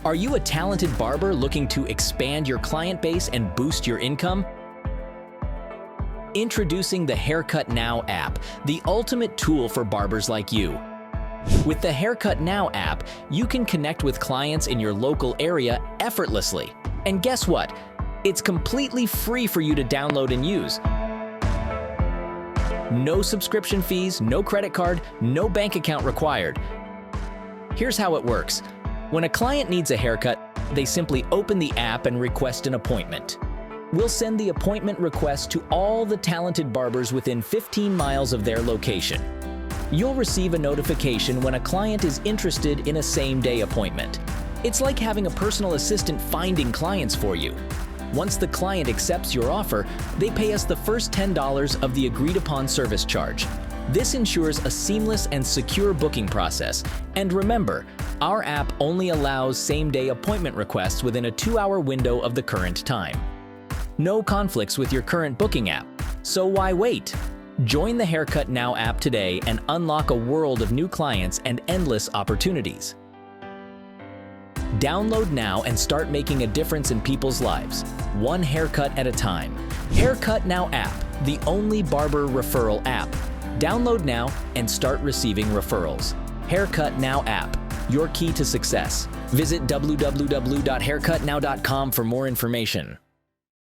Are you a talented barber looking to expand your client base and boost your income? Introducing the Haircut Now app, the ultimate tool for barbers like you. With the Haircut Now app, you can connect with clients in your local area effortlessly. And guess what? It's completely free for you to download and use. No subscription fees, no credit card, no bank account required. Here's how it works. When a client needs a haircut, they simply open the app and request an appointment. We'll send the appointment request to all the talented barbers within 15 miles of their location. You'll receive a notification when a client is interested in a same-day appointment. It's like having a personal assistant finding clients for you. Once the client accepts your offer, they pay us the first $10 of the agreed-upon service charge. This ensures a seamless and secure booking process. And remember, our app only allows same-day appointment requests within a 2-hour window of the current time. No conflicts with your current booking app. So why wait? Join the Haircut Now app today and unlock a world of new clients and endless opportunities. Download now and start making a difference in people's lives, one haircut at a time. Haircut Now app, the only barber referral app. Download now and start receiving referrals. Haircut Now app, your key to success. Visit www.haircutnow.com for more information.